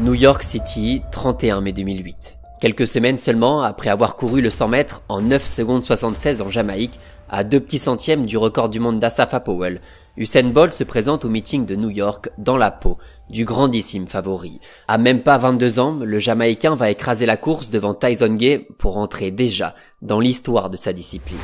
New York City, 31 mai 2008. Quelques semaines seulement après avoir couru le 100 mètres en 9 secondes 76 en Jamaïque, à 2 petits centièmes du record du monde d'Asafa Powell, Usain Bolt se présente au meeting de New York dans la peau du grandissime favori. À même pas 22 ans, le Jamaïcain va écraser la course devant Tyson Gay pour entrer déjà dans l'histoire de sa discipline.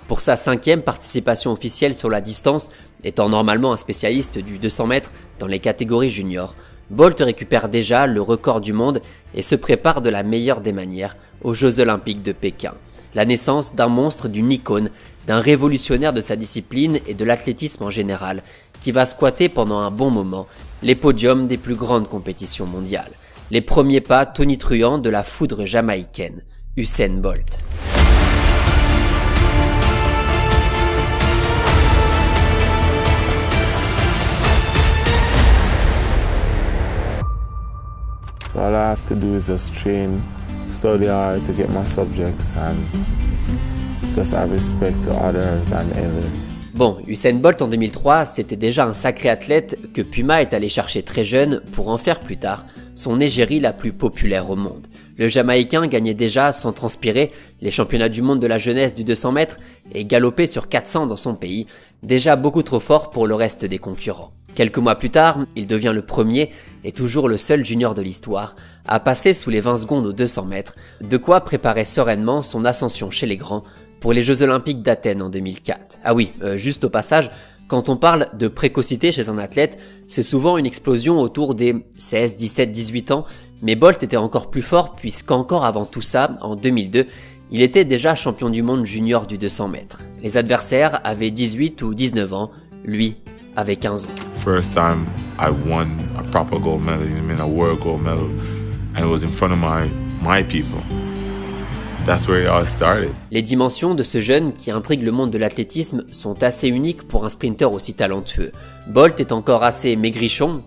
Pour sa 5e participation officielle sur la distance, étant normalement un spécialiste du 200 mètres dans les catégories juniors, Bolt récupère déjà le record du monde et se prépare de la meilleure des manières aux Jeux Olympiques de Pékin. La naissance d'un monstre, d'une icône, d'un révolutionnaire de sa discipline et de l'athlétisme en général, qui va squatter pendant un bon moment les podiums des plus grandes compétitions mondiales. Les premiers pas tonitruants de la foudre jamaïcaine, Usain Bolt. So all I have to do is just train, study hard to get my subjects and just have respect to others and others. Bon, Usain Bolt en 2003, c'était déjà un sacré athlète que Puma est allé chercher très jeune pour en faire plus tard son égérie la plus populaire au monde. Le Jamaïcain gagnait déjà sans transpirer les championnats du monde de la jeunesse du 200 mètres et galopait sur 400 dans son pays, déjà beaucoup trop fort pour le reste des concurrents. Quelques mois plus tard, il devient le premier et toujours le seul junior de l'histoire à passer sous les 20 secondes aux 200 mètres, de quoi préparer sereinement son ascension chez les grands pour les Jeux Olympiques d'Athènes en 2004. Ah oui, juste au passage, quand on parle de précocité chez un athlète, c'est souvent une explosion autour des 16, 17, 18 ans, mais Bolt était encore plus fort puisqu'encore avant tout ça, en 2002, il était déjà champion du monde junior du 200 mètres. Les adversaires avaient 18 ou 19 ans, lui avait 15 ans. First time I won a proper gold medal, I mean a world gold medal, and it was in front of my people. That's where it all started. Les dimensions de ce jeune qui intrigue le monde de l'athlétisme sont assez uniques pour un sprinter aussi talentueux. Bolt est encore assez maigrichon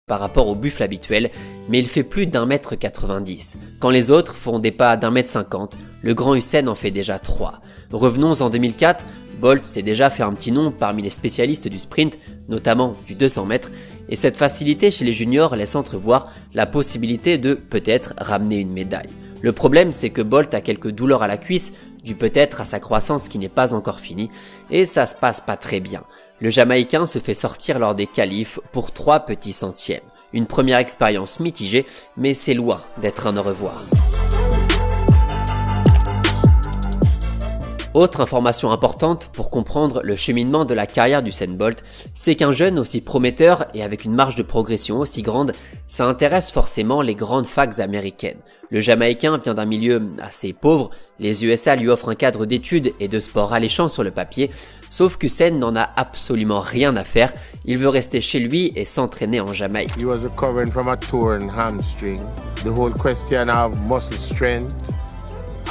par rapport au buffle habituel, mais il fait plus d'1m90. Quand les autres font des pas d'1m50, le grand Usain en fait déjà 3. Revenons en 2004, Bolt s'est déjà fait un petit nom parmi les spécialistes du sprint, notamment du 200 mètres, et cette facilité chez les juniors laisse entrevoir la possibilité de peut-être ramener une médaille. Le problème, c'est que Bolt a quelques douleurs à la cuisse, dû peut-être à sa croissance qui n'est pas encore finie, et ça se passe pas très bien. Le Jamaïcain se fait sortir lors des qualifs pour 3 petits centièmes. Une première expérience mitigée, mais c'est loin d'être un au revoir. Autre information importante pour comprendre le cheminement de la carrière d'Usain Bolt, c'est qu'un jeune aussi prometteur et avec une marge de progression aussi grande, ça intéresse forcément les grandes facs américaines. Le Jamaïcain vient d'un milieu assez pauvre, les USA lui offrent un cadre d'études et de sport alléchant sur le papier, sauf qu'Usain n'en a absolument rien à faire, il veut rester chez lui et s'entraîner en Jamaïque. He was recovering from a torn hamstring. The whole question of muscle strength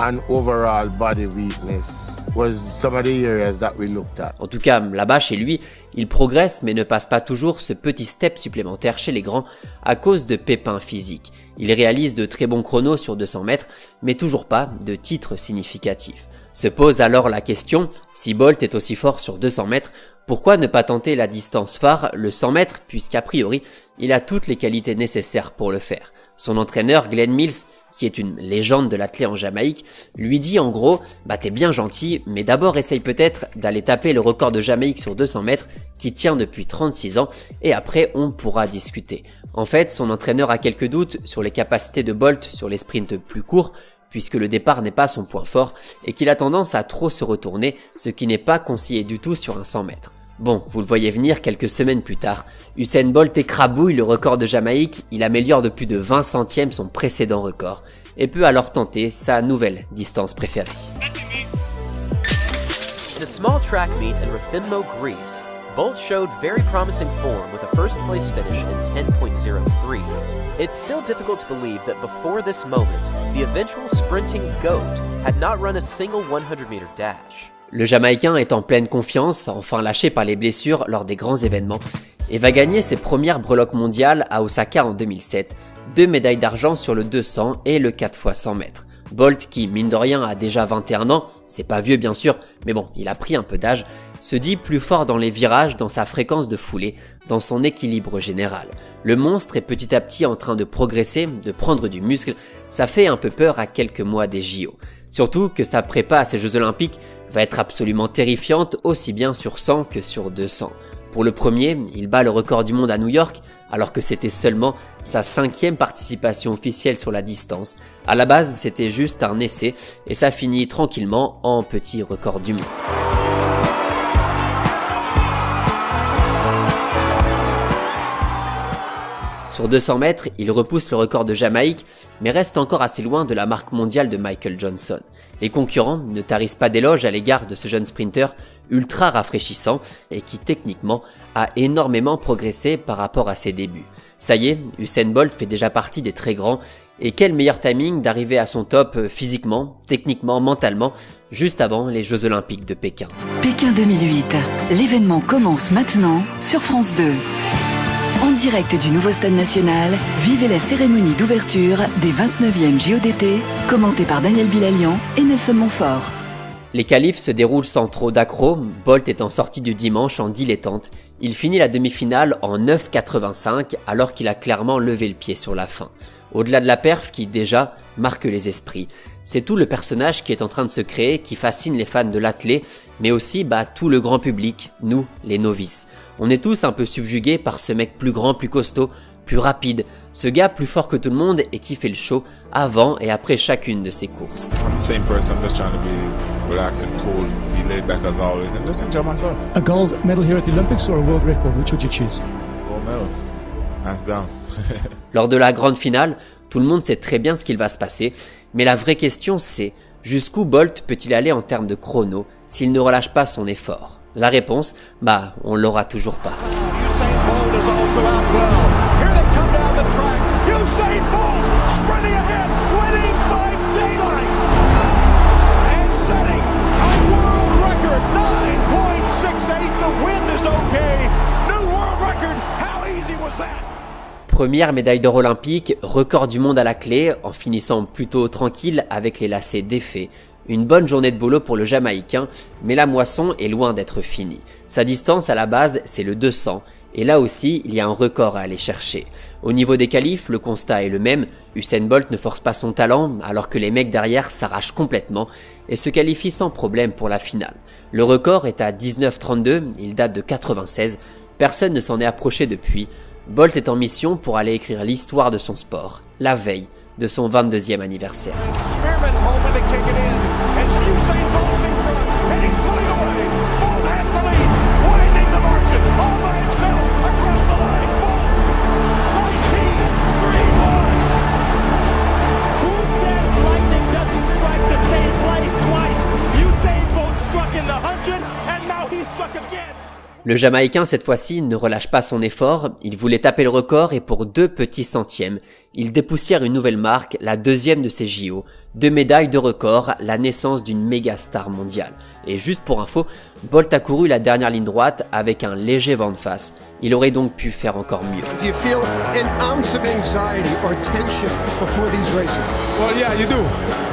and overall body weakness was some of the areas that we looked at. En tout cas, là-bas, chez lui, il progresse mais ne passe pas toujours ce petit step supplémentaire chez les grands à cause de pépins physiques. Il réalise de très bons chronos sur 200 mètres, mais toujours pas de titre significatif. Se pose alors la question, si Bolt est aussi fort sur 200 mètres, pourquoi ne pas tenter la distance phare, le 100 mètres, puisqu'a priori, il a toutes les qualités nécessaires pour le faire. Son entraîneur, Glenn Mills, qui est une légende de l'athlète en Jamaïque, lui dit en gros « Bah t'es bien gentil, mais d'abord essaye peut-être d'aller taper le record de Jamaïque sur 200 mètres qui tient depuis 36 ans et après on pourra discuter. » En fait, son entraîneur a quelques doutes sur les capacités de Bolt sur les sprints plus courts, puisque le départ n'est pas son point fort et qu'il a tendance à trop se retourner, ce qui n'est pas conseillé du tout sur un 100 mètres. Bon, vous le voyez venir quelques semaines plus tard, Usain Bolt écrabouille le record de Jamaïque, il améliore de plus de 20 centièmes son précédent record, et peut alors tenter sa nouvelle distance préférée. In a small track meet in Raffinmo, Greece, Bolt showed very promising form with a first place finish in 10.03. It's still difficult to believe that before this moment, the eventual sprinting GOAT had not run a single 100-meter dash. Le Jamaïcain est en pleine confiance, enfin lâché par les blessures lors des grands événements, et va gagner ses premières breloques mondiales à Osaka en 2007, 2 médailles d'argent sur le 200 et le 4x100 mètres. Bolt, qui mine de rien a déjà 21 ans, c'est pas vieux bien sûr, mais bon, il a pris un peu d'âge, se dit plus fort dans les virages, dans sa fréquence de foulée, dans son équilibre général. Le monstre est petit à petit en train de progresser, de prendre du muscle, ça fait un peu peur à quelques mois des JO. Surtout que sa prépa à ces Jeux Olympiques va être absolument terrifiante aussi bien sur 100 que sur 200. Pour le premier, il bat le record du monde à New York, alors que c'était seulement sa 5e participation officielle sur la distance. À la base, c'était juste un essai, et ça finit tranquillement en petit record du monde. Sur 200 mètres, il repousse le record de Jamaïque, mais reste encore assez loin de la marque mondiale de Michael Johnson. Les concurrents ne tarissent pas d'éloges à l'égard de ce jeune sprinter ultra rafraîchissant et qui techniquement a énormément progressé par rapport à ses débuts. Ça y est, Usain Bolt fait déjà partie des très grands, et quel meilleur timing d'arriver à son top physiquement, techniquement, mentalement, juste avant les Jeux Olympiques de Pékin. Pékin 2008, l'événement commence maintenant sur France 2. En direct du nouveau stade national, vivez la cérémonie d'ouverture des 29e JO d'été, commentée par Daniel Bilalian et Nelson Montfort. Les qualifs se déroulent sans trop d'accro, Bolt étant sorti du dimanche en dilettante. Il finit la demi-finale en 9,85 alors qu'il a clairement levé le pied sur la fin. Au-delà de la perf qui déjà marque les esprits, c'est tout le personnage qui est en train de se créer qui fascine les fans de l'athlète, mais aussi tout le grand public, nous les novices. On est tous un peu subjugués par ce mec plus grand, plus costaud, plus rapide, ce gars plus fort que tout le monde et qui fait le show avant et après chacune de ses courses. A gold medal here at the Olympics or a world record, which would you choose? Gold medal, hands down. Lors de la grande finale, tout le monde sait très bien ce qu'il va se passer, mais la vraie question c'est jusqu'où Bolt peut-il aller en termes de chrono s'il ne relâche pas son effort? La réponse, on l'aura toujours pas. Usain Bolt is also out well. Here they come down the track. Usain Bolt sprinting ahead, winning by daylight. And setting a world record, 9.68. The wind is okay. New world record. How easy was that? Première médaille d'or olympique, record du monde à la clé, en finissant plutôt tranquille avec les lacets défaits. Une bonne journée de boulot pour le Jamaïcain, mais la moisson est loin d'être finie. Sa distance à la base, c'est le 200, et là aussi, il y a un record à aller chercher. Au niveau des qualifs, le constat est le même, Usain Bolt ne force pas son talent, alors que les mecs derrière s'arrachent complètement, et se qualifient sans problème pour la finale. Le record est à 19,32, il date de 96, personne ne s'en est approché depuis. Bolt est en mission pour aller écrire l'histoire de son sport, la veille de son 22e anniversaire. Le Jamaïcain cette fois-ci ne relâche pas son effort, il voulait taper le record et pour 2 petits centièmes, il dépoussière une nouvelle marque, la 2e de ses JO, 2 médailles de record, la naissance d'une méga star mondiale. Et juste pour info, Bolt a couru la dernière ligne droite avec un léger vent de face, il aurait donc pu faire encore mieux. Do you feel an ounce of anxiety or tension before these races? Well, yeah, you do.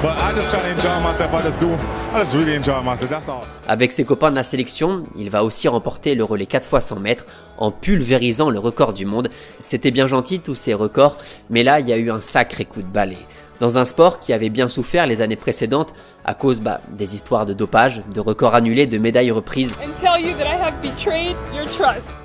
But I just try to enjoy myself. I just really enjoy myself. That's all. Avec ses copains de la sélection, il va aussi remporter le relais 4 x 100 mètres en pulvérisant le record du monde. C'était bien gentil tous ces records, mais là il y a eu un sacré coup de balai. Dans un sport qui avait bien souffert les années précédentes à cause des histoires de dopage, de records annulés, de médailles reprises.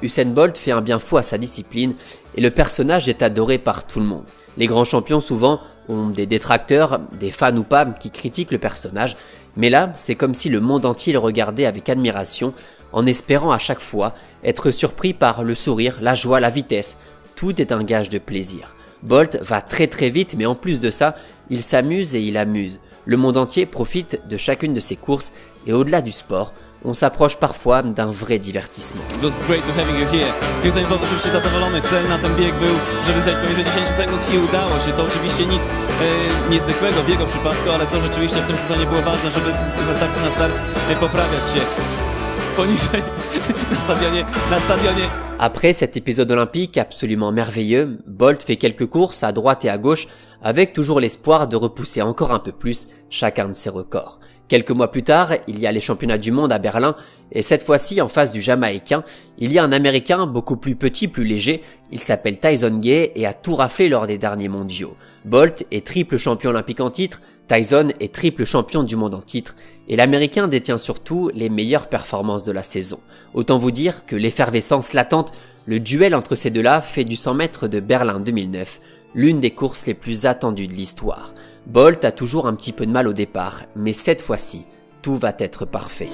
Usain Bolt fait un bien fou à sa discipline et le personnage est adoré par tout le monde. Les grands champions souvent ont des détracteurs, des fans ou pas, qui critiquent le personnage, mais là c'est comme si le monde entier le regardait avec admiration, en espérant à chaque fois être surpris par le sourire, la joie, la vitesse. Tout est un gage de plaisir. Bolt va très vite, mais en plus de ça, il s'amuse et il amuse. Le monde entier profite de chacune de ses courses et au-delà du sport, on s'approche parfois d'un vrai divertissement. It was great to having you here. Usain Bolt oczywiście zadowolony, cel na ten bieg był, żeby zejść poniżej 10 sekund i udało się. To oczywiście nic niezwykłego w jego przypadku, ale to rzeczywiście w tym sezonie było ważne, żeby ze startu na start poprawiać się. poniżej na stadionie. Après cet épisode olympique absolument merveilleux, Bolt fait quelques courses à droite et à gauche avec toujours l'espoir de repousser encore un peu plus chacun de ses records. Quelques mois plus tard, il y a les championnats du monde à Berlin et cette fois-ci en face du Jamaïcain, il y a un Américain beaucoup plus petit, plus léger, il s'appelle Tyson Gay et a tout raflé lors des derniers mondiaux. Bolt est triple champion olympique en titre, Tyson est triple champion du monde en titre et l'Américain détient surtout les meilleures performances de la saison. Autant vous dire que l'effervescence latente, le duel entre ces deux-là fait du 100 mètres de Berlin 2009 l'une des courses les plus attendues de l'histoire. Bolt a toujours un petit peu de mal au départ, mais cette fois-ci, tout va être parfait.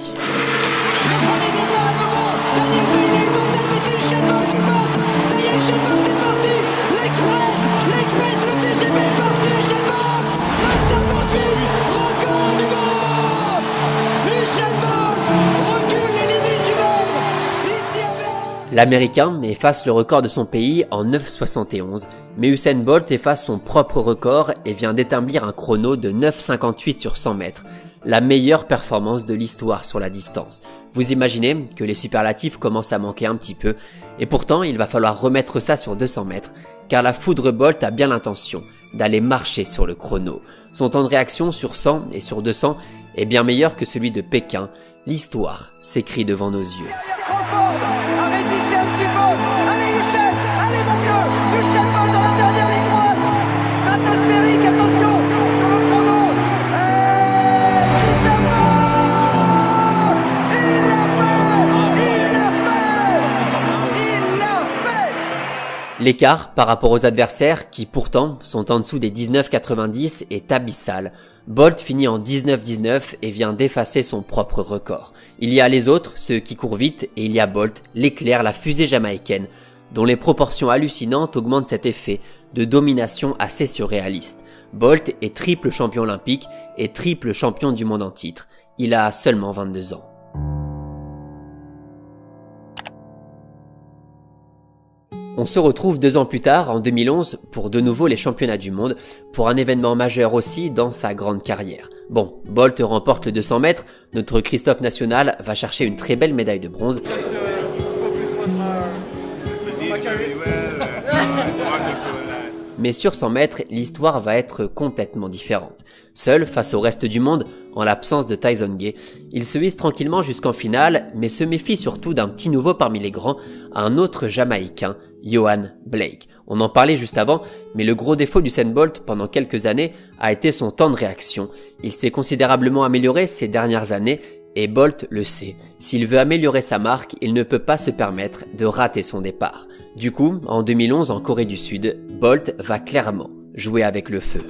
L'Américain efface le record de son pays en 9,71, mais Usain Bolt efface son propre record et vient d'établir un chrono de 9,58 sur 100 mètres, la meilleure performance de l'histoire sur la distance. Vous imaginez que les superlatifs commencent à manquer un petit peu, et pourtant il va falloir remettre ça sur 200 mètres, car la foudre Bolt a bien l'intention d'aller marcher sur le chrono. Son temps de réaction sur 100 et sur 200 est bien meilleur que celui de Pékin. L'histoire s'écrit devant nos yeux. L'écart par rapport aux adversaires, qui pourtant sont en dessous des 19,90, est abyssal. Bolt finit en 19,19 et vient d'effacer son propre record. Il y a les autres, ceux qui courent vite, et il y a Bolt, l'éclair, la fusée jamaïcaine, dont les proportions hallucinantes augmentent cet effet de domination assez surréaliste. Bolt est triple champion olympique et triple champion du monde en titre. Il a seulement 22 ans. On se retrouve 2 ans plus tard, en 2011, pour de nouveau les championnats du monde, pour un événement majeur aussi dans sa grande carrière. Bon, Bolt remporte le 200 mètres, notre Christophe National va chercher une très belle médaille de bronze. Mais sur 100 mètres, l'histoire va être complètement différente. Seul face au reste du monde, en l'absence de Tyson Gay, il se hisse tranquillement jusqu'en finale, mais se méfie surtout d'un petit nouveau parmi les grands, un autre Jamaïcain, Yohan Blake. On en parlait juste avant, mais le gros défaut d'Usain Bolt pendant quelques années a été son temps de réaction. Il s'est considérablement amélioré ces dernières années, et Bolt le sait. S'il veut améliorer sa marque, il ne peut pas se permettre de rater son départ. Du coup, en 2011 en Corée du Sud, Bolt va clairement jouer avec le feu.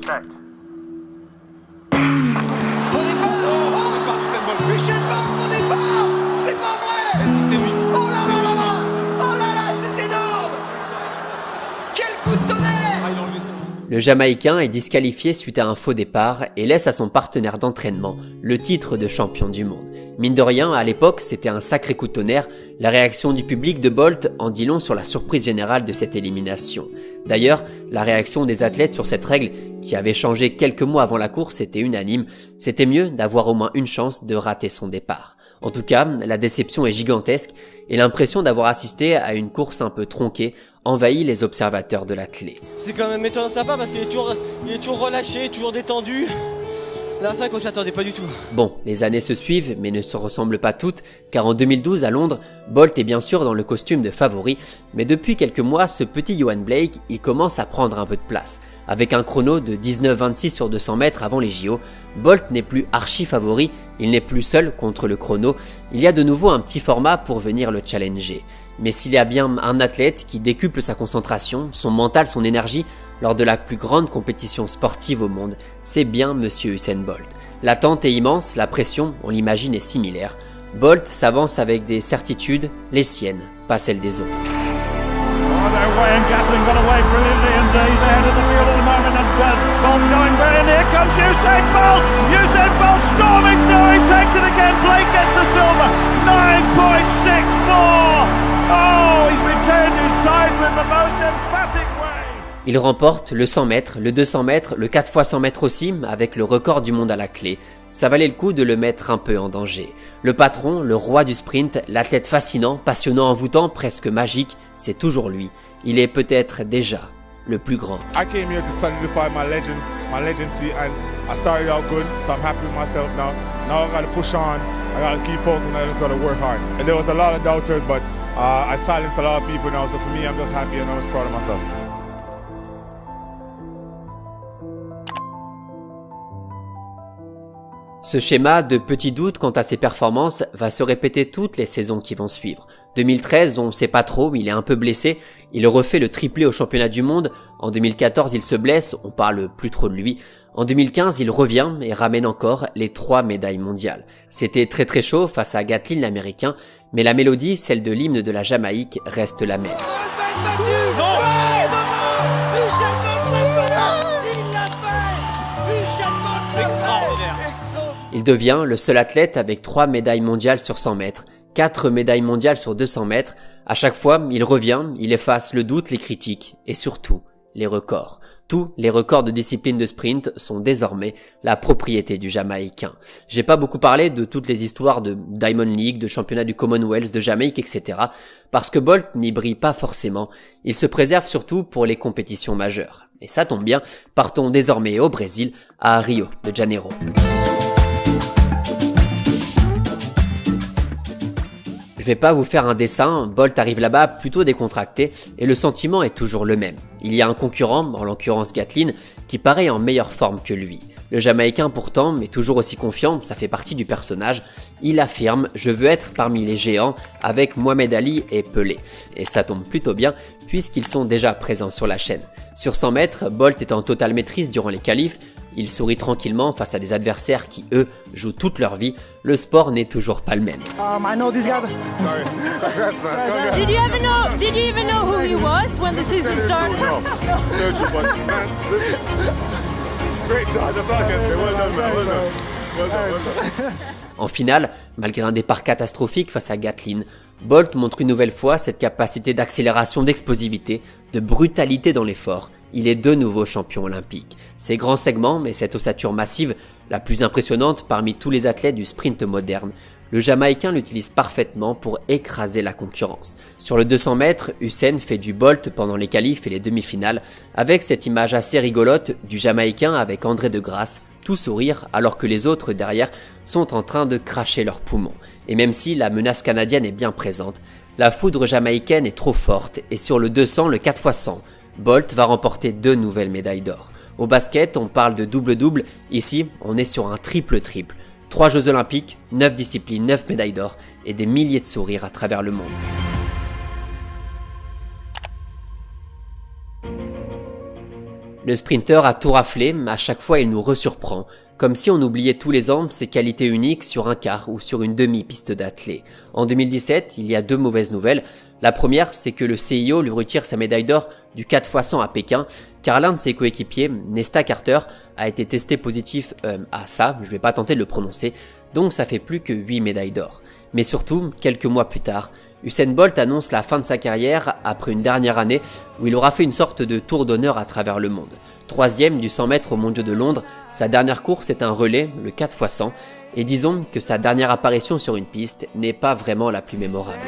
Le Jamaïcain est disqualifié suite à un faux départ et laisse à son partenaire d'entraînement le titre de champion du monde. Mine de rien, à l'époque, c'était un sacré coup de tonnerre. La réaction du public de Bolt en dit long sur la surprise générale de cette élimination. D'ailleurs, la réaction des athlètes sur cette règle, qui avait changé quelques mois avant la course, était unanime. C'était mieux d'avoir au moins une chance de rater son départ. En tout cas, la déception est gigantesque et l'impression d'avoir assisté à une course un peu tronquée envahit les observateurs de la clé. C'est quand même étonnant sympa parce qu'il est toujours relâché, toujours détendu. Là, c'est vrai qu'on s'y attendait pas du tout. Bon, les années se suivent, mais ne se ressemblent pas toutes, car en 2012 à Londres, Bolt est bien sûr dans le costume de favori, mais depuis quelques mois, ce petit Yohan Blake, il commence à prendre un peu de place. Avec un chrono de 19,26 sur 200 mètres avant les JO, Bolt n'est plus archi favori, il n'est plus seul contre le chrono, il y a de nouveau un petit format pour venir le challenger. Mais s'il y a bien un athlète qui décuple sa concentration, son mental, son énergie, lors de la plus grande compétition sportive au monde, c'est bien Monsieur Usain Bolt. L'attente est immense, la pression, on l'imagine, est similaire. Bolt s'avance avec des certitudes, les siennes, pas celles des autres. Il remporte le 100 mètres, le 200 mètres, le 4x100 mètres aussi, avec le record du monde à la clé. ça valait le coup de le mettre un peu en danger. Le patron, le roi du sprint, l'athlète fascinant, passionnant, envoûtant, presque magique, c'est toujours lui. Il est peut-être déjà le plus grand. I came here to solidify my legacy, and I started out good, so I'm happy with myself now. Now I gotta push on, I gotta keep focusing, I just gotta work hard. And there was a lot of doubters, but I silenced a lot of people now, so for me, I'm just happy and I'm just proud of myself. Ce schéma de petits doutes quant à ses performances va se répéter toutes les saisons qui vont suivre. 2013, on ne sait pas trop, il est un peu blessé, il refait le triplé au championnat du monde. En 2014, il se blesse, on parle plus trop de lui. En 2015, il revient et ramène encore les 3 médailles mondiales. C'était très chaud face à Gatlin l'américain, mais la mélodie, celle de l'hymne de la Jamaïque, reste la même. Il devient le seul athlète avec 3 médailles mondiales sur 100 mètres, 4 médailles mondiales sur 200 mètres. À chaque fois, il revient, il efface le doute, les critiques et surtout les records. Tous les records de discipline de sprint sont désormais la propriété du Jamaïcain. J'ai pas beaucoup parlé de toutes les histoires de Diamond League, de championnat du Commonwealth, de Jamaïque, etc. parce que Bolt n'y brille pas forcément. Il se préserve surtout pour les compétitions majeures. Et ça tombe bien, partons désormais au Brésil, à Rio de Janeiro. Je vais pas vous faire un dessin, Bolt arrive là-bas plutôt décontracté et le sentiment est toujours le même. Il y a un concurrent, en l'occurrence Gatlin, qui paraît en meilleure forme que lui. Le Jamaïcain pourtant est toujours aussi confiant, ça fait partie du personnage. Il affirme « Je veux être parmi les géants avec Mohamed Ali et Pelé ». Et ça tombe plutôt bien puisqu'ils sont déjà présents sur la chaîne. Sur 100 mètres, Bolt est en totale maîtrise durant les qualifs. Il sourit tranquillement face à des adversaires qui, eux, jouent toute leur vie. Le sport n'est toujours pas le même. I know these guys. Sorry. Congrats, man. Did you even know who he was when the season started? No, man, listen. Great job, that's all I can say. Well done, man. Well done. En finale, malgré un départ catastrophique face à Gatlin, Bolt montre une nouvelle fois cette capacité d'accélération, d'explosivité, de brutalité dans l'effort. Il est de nouveau champion olympique. Ses grands segments et cette ossature massive, la plus impressionnante parmi tous les athlètes du sprint moderne, le Jamaïcain l'utilise parfaitement pour écraser la concurrence. Sur le 200 mètres, Usain fait du Bolt pendant les qualifs et les demi-finales, avec cette image assez rigolote du Jamaïcain avec André de Grasse, tout sourire alors que les autres derrière sont en train de cracher leurs poumons. Et même si la menace canadienne est bien présente, la foudre jamaïcaine est trop forte et sur le 200, le 4x100, Bolt va remporter 2 nouvelles médailles d'or. Au basket, on parle de double-double, ici on est sur un triple-triple. 3 Jeux Olympiques, 9 disciplines, 9 médailles d'or et des milliers de sourires à travers le monde. Le sprinter a tout raflé, à chaque fois il nous resurprend, comme si on oubliait tous les ans ses qualités uniques sur un quart ou sur une demi-piste d'athlée. En 2017, il y a 2 mauvaises nouvelles. La première, c'est que le CIO lui retire sa médaille d'or du 4x100 à Pékin, car l'un de ses coéquipiers, Nesta Carter, a été testé positif à ça, je vais pas tenter de le prononcer, donc ça fait plus que 8 médailles d'or. Mais surtout, quelques mois plus tard, Usain Bolt annonce la fin de sa carrière après une dernière année où il aura fait une sorte de tour d'honneur à travers le monde. 3e du 100 mètres aux Mondiaux de Londres, sa dernière course est un relais, le 4x100, et disons que sa dernière apparition sur une piste n'est pas vraiment la plus mémorable.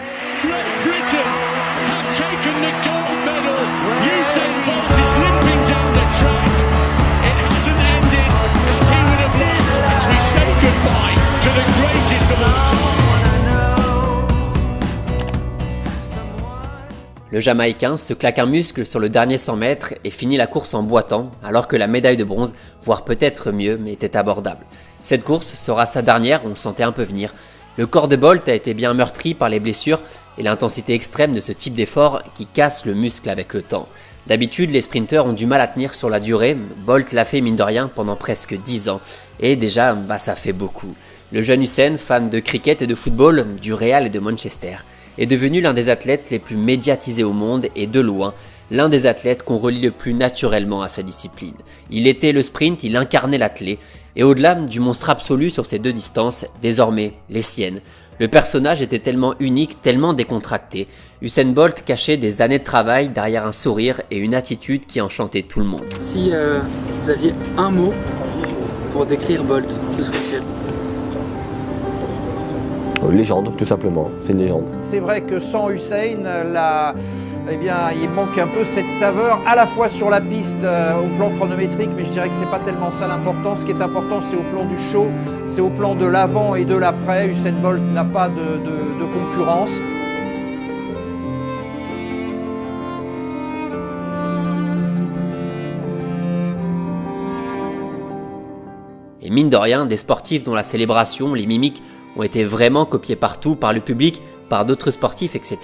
Le Jamaïcain se claque un muscle sur le dernier 100 mètres et finit la course en boitant, alors que la médaille de bronze, voire peut-être mieux, était abordable. Cette course sera sa dernière, on le sentait un peu venir. Le corps de Bolt a été bien meurtri par les blessures et l'intensité extrême de ce type d'effort qui casse le muscle avec le temps. D'habitude, les sprinteurs ont du mal à tenir sur la durée, Bolt l'a fait mine de rien pendant presque 10 ans, et déjà, ça fait beaucoup. Le jeune Usain, fan de cricket et de football, du Real et de Manchester, est devenu l'un des athlètes les plus médiatisés au monde et de loin, l'un des athlètes qu'on relie le plus naturellement à sa discipline. Il était le sprint, il incarnait l'athlète, et au-delà du monstre absolu sur ces 2 distances, désormais les siennes, le personnage était tellement unique, tellement décontracté. Usain Bolt cachait des années de travail derrière un sourire et une attitude qui enchantait tout le monde. Si vous aviez un mot pour décrire Bolt, ce serait lequel? Légende, tout simplement. C'est une légende. C'est vrai que sans Usain, il manque un peu cette saveur, à la fois sur la piste, au plan chronométrique, mais je dirais que c'est pas tellement ça l'important. Ce qui est important, c'est au plan du show, c'est au plan de l'avant et de l'après. Usain Bolt n'a pas de concurrence. Et mine de rien, des sportifs dont la célébration, les mimiques ont été vraiment copiés partout, par le public, par d'autres sportifs, etc.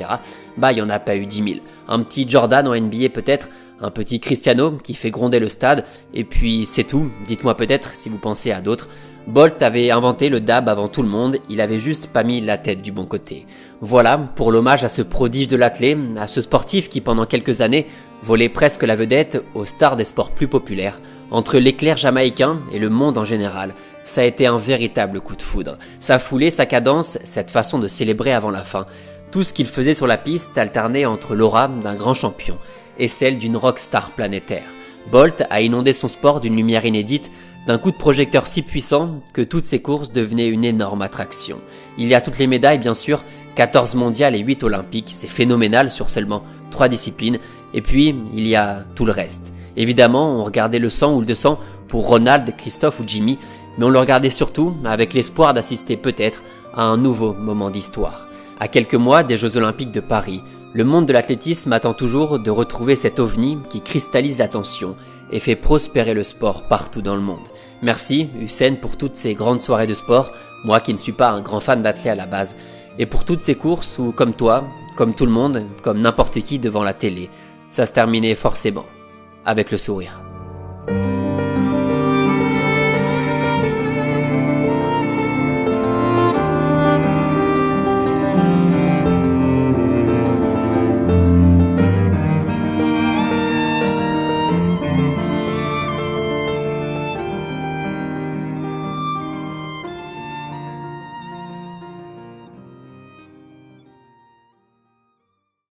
Il y en a pas eu 10 000. Un petit Jordan en NBA peut-être, un petit Cristiano qui fait gronder le stade, et puis c'est tout. Dites-moi peut-être si vous pensez à d'autres. Bolt avait inventé le dab avant tout le monde, il avait juste pas mis la tête du bon côté. Voilà pour l'hommage à ce prodige de l'athlé, à ce sportif qui pendant quelques années volait presque la vedette aux stars des sports plus populaires. Entre l'éclair jamaïcain et le monde en général, ça a été un véritable coup de foudre. Sa foulée, sa cadence, cette façon de célébrer avant la fin. Tout ce qu'il faisait sur la piste alternait entre l'aura d'un grand champion et celle d'une rockstar planétaire. Bolt a inondé son sport d'une lumière inédite, d'un coup de projecteur si puissant que toutes ses courses devenaient une énorme attraction. Il y a toutes les médailles bien sûr, 14 mondiales et 8 olympiques, c'est phénoménal sur seulement 3 disciplines, et puis il y a tout le reste. Évidemment, on regardait le 100 ou le 200 pour Ronald, Christophe ou Jimmy, mais on le regardait surtout avec l'espoir d'assister peut-être à un nouveau moment d'histoire. À quelques mois des Jeux Olympiques de Paris, le monde de l'athlétisme attend toujours de retrouver cet ovni qui cristallise l'attention et fait prospérer le sport partout dans le monde. Merci Usain pour toutes ces grandes soirées de sport, moi qui ne suis pas un grand fan d'athlète à la base, et pour toutes ces courses où, comme toi, comme tout le monde, comme n'importe qui devant la télé, ça se terminait forcément avec le sourire.